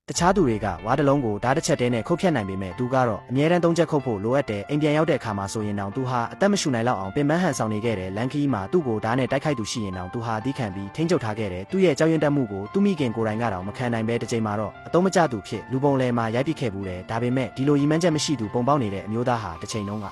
တခြားသူတွေကဝါးတလုံးကိုဓာတ်တစ်ချက်တည်းနဲ့ခုတ်ဖြတ်နိုင်ပေမဲ့သူကတော့အမြဲတမ်းသုံးချက်ခုတ်ဖို့လိုအပ်တယ်အိမ်ပြန်ရောက်တဲ့အခါမှာဆိုရင်တောင်သူဟာအသက်မရှူနိုင်လောက်အောင်ပင်ပန်းဟန်ဆောင်နေခဲ့တယ်လန်ခီမှာသူ့ကိုဓာတ်နဲ့တိုက်ခိုက်သူရှိရင်တောင်သူဟာတီးခံပြီးထိန်းချုပ်ထားခဲ့တယ်သူ့ရဲ့ကြောက်ရွံ့တတ်မှုကိုသူမိခင်ကိုယ်တိုင်ကတော့မခံနိုင်ပဲတစ်ချိန်မှာတော့အသုံးမကျသူဖြစ်လူပုံလယ်မှာရိုက်ပစ်ခဲ့ဘူးတယ်ဒါပေမဲ့ဒီလိုရည်မှန်းချက်မရှိသူပုံပေါက်နေတဲ့အမျိုးသားဟာတစ်ချိန်လုံးက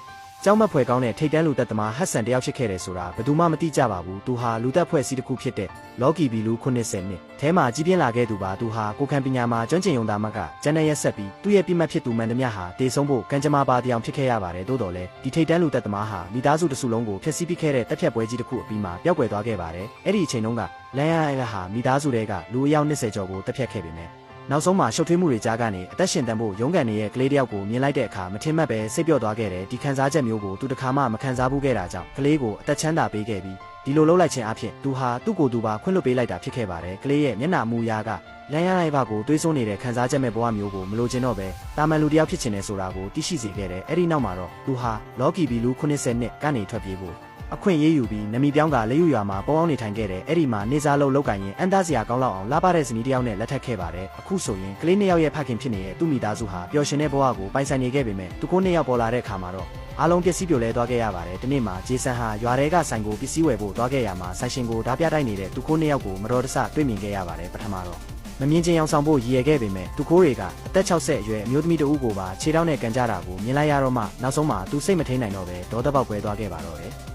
ကျောင်းမဖွဲကောင်းတဲ့ထိတ်တန်းလူသက်သမားဟတ်ဆန်တယောက်ဖြစ်ခဲ့တယ်ဆိုတာဘယ်သူမှမသိကြပါဘူးသူဟာလူသက်ဖွဲ့စည်းတစ်ခုဖြစ်တဲ့လော်ကီဘီလူ90နှစ်ထဲမှာကြီးပြင်းလာခဲ့သူပါသူဟာကိုခံပညာမှာကျွမ်းကျင်ရုံသာမကကျန်တဲ့ရက်ဆက်ပြီးသူ့ရဲ့ပြစ်မှတ်ဖြစ်သူမှန်သမျှဟာတေဆုံးဖို့ကံကြမ္မာပါတရားဖြစ်ခဲ့ရပါတယ်သို့တော်လည်းဒီထိတ်တန်းလူသက်သမားဟာမိသားစုတစ်စုလုံးကိုဖျက်ဆီးပစ်ခဲ့တဲ့တပ်ဖြတ်ပွဲကြီးတစ်ခုအပြီးမှာပျောက်ကွယ်သွားခဲ့ပါတယ်အဲ့ဒီအချိန်တုန်းကလန်ယာဟာမိသားစုတွေကလူအယောက်20ကျော်ကိုတပ်ဖြတ်ခဲ့ပေမဲ့နောက်ဆုံးမှာရှုပ်ထွေးမှုတွေကြားကနေအသက်ရှင်တန်ဖို့ရုန်းကန်နေတဲ့ကလေးတယောက်ကိုမြင်လိုက်တဲ့အခါမထင်မှတ်ပဲစိတ်ပျော့သွားခဲ့တယ်ဒီခံစားချက်မျိုးကိုသူတစ်ခါမှမခံစားဘူးခဲ့တာကြောင့်ကလေးကိုအသက်ချမ်းသာပေးခဲ့ပြီးဒီလိုလှုပ်လိုက်ခြင်းအဖြစ်သူဟာသူ့ကိုယ်သူပါခွင့်လွှတ်ပေးလိုက်တာဖြစ်ခဲ့ပါတယ်ကလေးရဲ့မျက်နှာမူအရာကလန်ရလိုက်ပါကိုတွေးဆိုးနေတဲ့ခံစားချက်မဲ့ဘဝမျိုးကိုမလိုချင်တော့ပဲတာမန်လူတယောက်ဖြစ်ချင်တယ်ဆိုတာကိုသိရှိစေခဲ့တယ်အဲ့ဒီနောက်မှာတော့သူဟာလော်ကီဘီလူ90နှစ်ကနေထွက်ပြေးဖို့အခွင့်ရေးယူပြီးနမီပြောင်းကလက်ရွရွာမှာပေါအောင်နေထိုင်ခဲ့တယ်အဲ့ဒီမှာနေစားလုံးလောက်ကင်ရင်အန်သားစရာကောင်းလောက်အောင်လာပတဲ့ဇနီးတယောက်နဲ့လက်ထပ်ခဲ့ပါတယ်အခုဆိုရင်ကလေးနှစ်ယောက်ရဲ့ဖခင်ဖြစ်နေတဲ့သူ့မိသားစုဟာပျော်ရွှင်တဲ့ဘဝကိုပိုင်ဆိုင်နေခဲ့ပေမဲ့သူကိုနှစ်ယောက်ပေါ်လာတဲ့အခါမှာတော့အားလုံးပစ္စည်းပြိုလဲသွားခဲ့ရပါတယ်ဒီနေ့မှာဂျေဆန်ဟာရွာထဲကဆိုင်ကိုပစ္စည်းဝယ်ဖို့သွားခဲ့ရမှာဆိုင်ရှင်ကိုဓာပြတိုက်နေတဲ့သူကိုနှစ်ယောက်ကိုမတော်တဆတွေ့မြင်ခဲ့ရပါတယ်ပထမတော့မမြင်ချင်းအောင်ဆောင်ဖို့ရည်ရွယ်ခဲ့ပေမဲ့သူကိုတွေကအသက်60အရွယ်အမျိုးသမီးတဦးကိုပါခြေထောက်နဲ့ကန်ကြတာကိုမြင်လိုက်ရတော့မှနောက်ဆုံးမှာသူစိတ်မထိန်နိုင်တော့ပဲဒေါသပေါက်ပွဲသွားခဲ့ပါတော့တယ်